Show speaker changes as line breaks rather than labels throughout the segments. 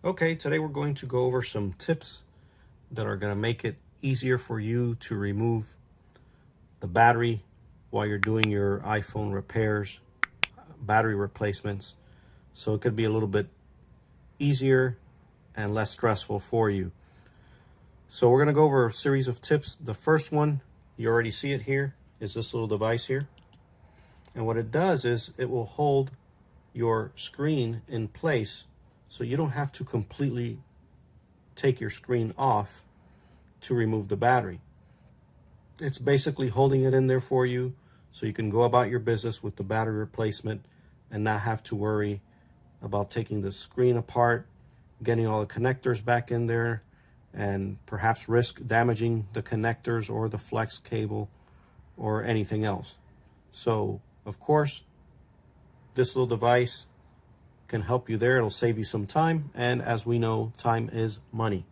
Okay, today we're going to go over some tips that are going to make it easier for you to remove the battery while you're doing your iPhone repairs, battery replacements. So it could be a little bit easier and less stressful for you. So we're going to go over a series of tips. The first one, you already see it here, is this little device here. And what it does is it will hold your screen in place so you don't have to completely take your screen off to remove the battery. It's basically holding it in there for you so you can go about your business with the battery replacement and not have to worry about taking the screen apart, getting all the connectors back in there, and perhaps risk damaging the connectors or the flex cable or anything else. So, of course, this little device can help you there. It'll save you some time, and as we know, time is money.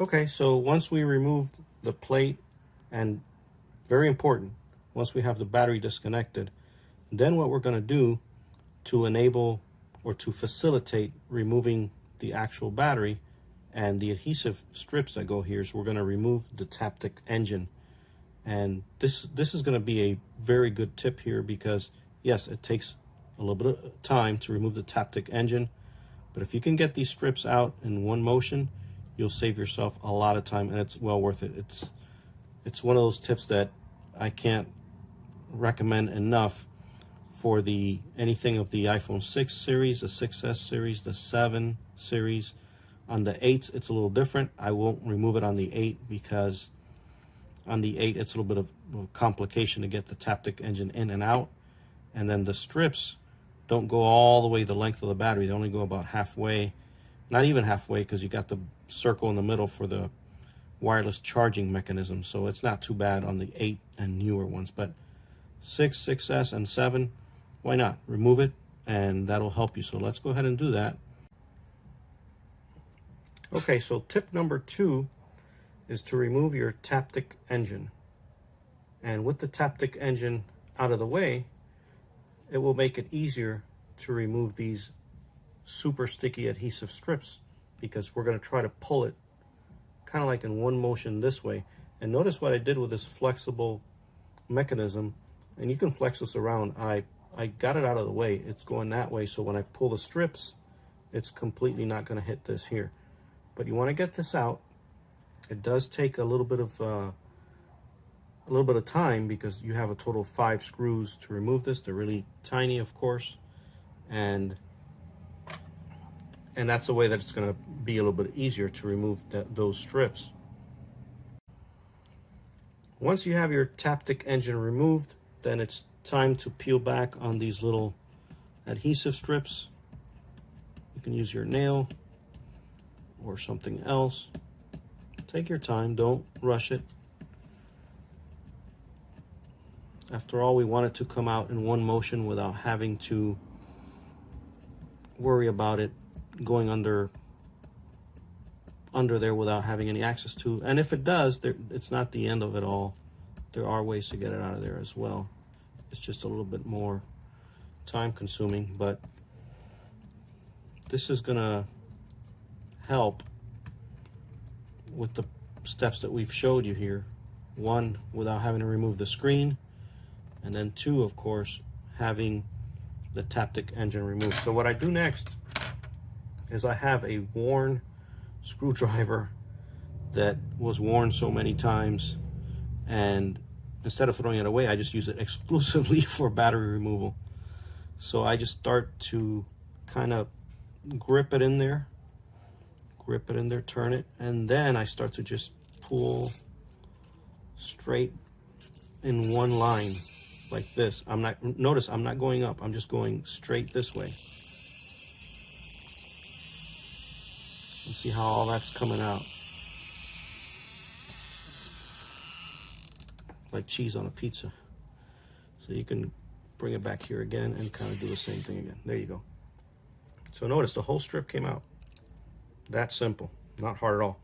Okay, so once we remove the plate, and very important, once we have the battery disconnected, then what we're going to do to enable or to facilitate removing the actual battery and the adhesive strips that go here, so we're going to remove the taptic engine. And this is going to be a very good tip here because yes, it takes a little bit of time to remove the taptic engine, but if you can get these strips out in one motion, you'll save yourself a lot of time, and it's well worth it. It's one of those tips that I can't recommend enough for anything of the iPhone 6 series, the 6S series, the 7 series. On the 8s, it's a little different. I won't remove it on the 8 because on the 8, it's a little bit of a complication to get the taptic engine in and out. And then the strips don't go all the way the length of the battery. They only go about halfway, not even halfway, because you got the circle in the middle for the wireless charging mechanism. So it's not too bad on the 8 and newer ones. But 6, 6S, and 7, why not? Remove it, and that'll help you. So let's go ahead and do that. Okay, so tip number 2 is to remove your taptic engine. And with the taptic engine out of the way, it will make it easier to remove these super sticky adhesive strips because we're going to try to pull it kind of like in one motion this way. And notice what I did with this flexible mechanism, and you can flex this around. I got it out of the way. It's going that way, so when I pull the strips, it's completely not going to hit this here. But you want to get this out. It does take a little bit of time because you have a total of 5 screws to remove this. They're really tiny, of course, and that's the way that it's going to be a little bit easier to remove those strips. Once you have your taptic engine removed, then it's time to peel back on these little adhesive strips. You can use your nail or something else. Take your time, don't rush it. After all, we want it to come out in one motion without having to worry about it going under there without having any access to. And if it does, it's not the end of it all. There are ways to get it out of there as well. It's just a little bit more time consuming, but this is gonna help with the steps that we've showed you here. 1, without having to remove the screen, and then 2, of course, having the taptic engine removed. So what I do next is I have a worn screwdriver that was worn so many times, and instead of throwing it away, I just use it exclusively for battery removal. So I just start to kind of grip it in there, turn it, and then I start to just pull straight in one line like this. Notice I'm not going up, I'm just going straight this way. And see how all that's coming out. Like cheese on a pizza. So you can bring it back here again and kind of do the same thing again. There you go. So notice the whole strip came out. That simple, not hard at all.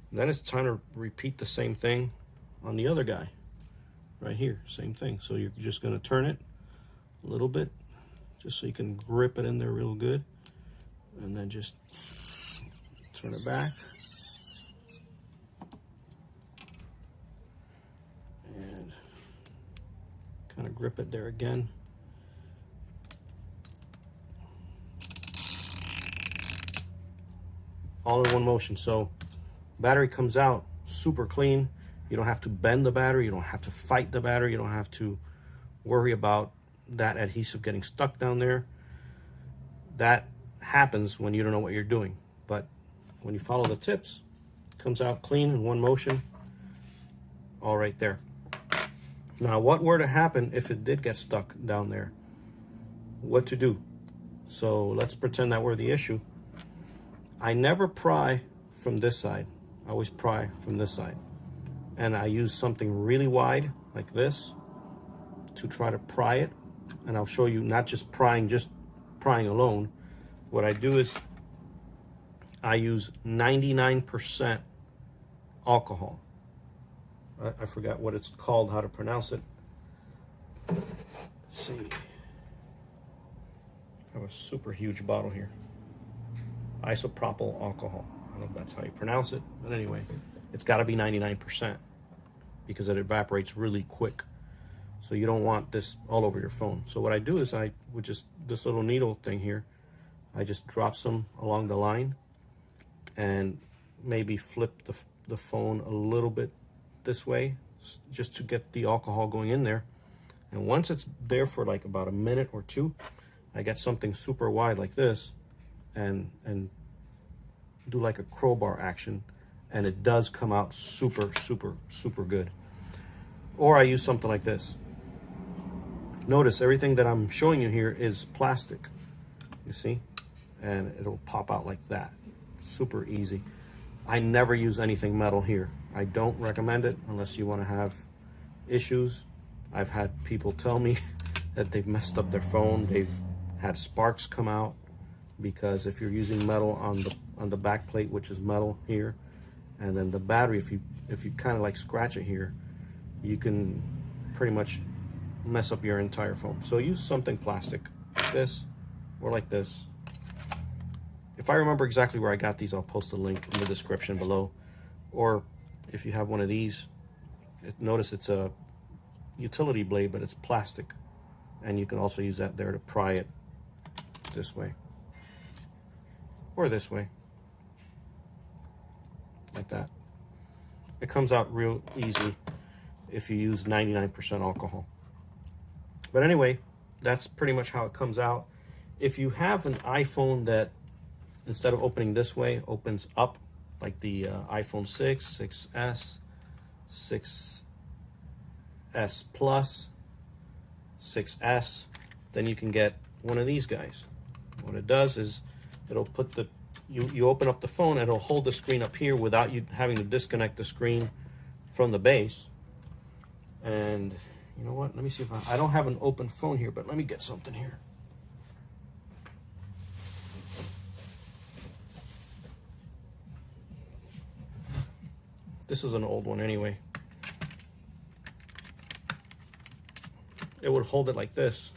And then it's time to repeat the same thing on the other guy. Right here, same thing. So you're just gonna turn it a little bit, just so you can grip it in there real good, and then just turn it back. And kind of grip it there again. All in one motion. So battery comes out super clean. You don't have to bend the battery. You don't have to fight the battery. You don't have to worry about that adhesive getting stuck down there. That happens when you don't know what you're doing. But when you follow the tips, it comes out clean in one motion. All right there. Now, what were to happen if it did get stuck down there? What to do? So let's pretend that we're the issue. I never pry from this side. I always pry from this side. And I use something really wide like this to try to pry it. And I'll show you not just prying alone. What I do is I use 99% alcohol. I forgot what it's called, how to pronounce it. Let's see. I have a super huge bottle here. Isopropyl alcohol. I don't know if that's how you pronounce it, but anyway, it's got to be 99% because it evaporates really quick. So you don't want this all over your phone. So what I do is I would just, this little needle thing here, I just drop some along the line and maybe flip the phone a little bit this way just to get the alcohol going in there. And once it's there for like about a minute or two, I get something super wide like this and do like a crowbar action, and it does come out super good. Or I use something like this. Notice everything that I'm showing you here is plastic, you see, and it'll pop out like that. Super easy. I never use anything metal here. I don't recommend it unless you want to have issues. I've had people tell me that they've messed up their phone. They've had sparks come out because if you're using metal on the back plate, which is metal here, and then the battery, if you kind of like scratch it here, you can pretty much mess up your entire phone. So use something plastic like this or like this. If I remember exactly where I got these, I'll post a link in the description below. Or if you have one of these, notice it's a utility blade, but it's plastic. And you can also use that there to pry it this way. Or this way. Like that. It comes out real easy if you use 99% alcohol. But anyway, that's pretty much how it comes out. If you have an iPhone that, instead of opening this way, opens up, like the iPhone 6, 6S, 6S Plus, 6S, then you can get one of these guys. What it does is it'll put the, you open up the phone and it'll hold the screen up here without you having to disconnect the screen from the base. And you know what, let me see if I don't have an open phone here, but let me get something here. This is an old one anyway. It would hold it like this.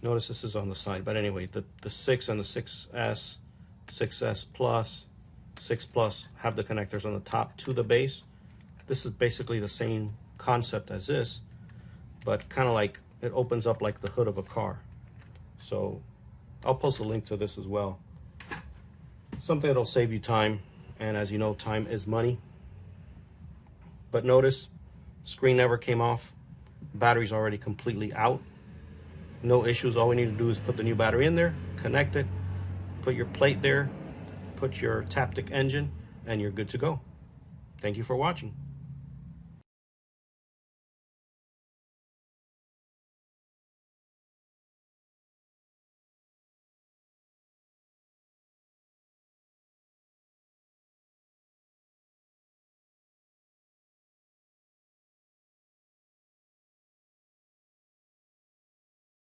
Notice this is on the side, but anyway, the 6 and the 6S, 6S Plus, 6 Plus have the connectors on the top to the base. This is basically the same concept as this, but kind of like it opens up like the hood of a car. So I'll post a link to this as well. Something that'll save you time, and as you know, time is money. But notice, screen never came off, battery's already completely out. No issues. All we need to do is put the new battery in there, connect it, put your plate there, put your taptic engine, and you're good to go. Thank you for watching.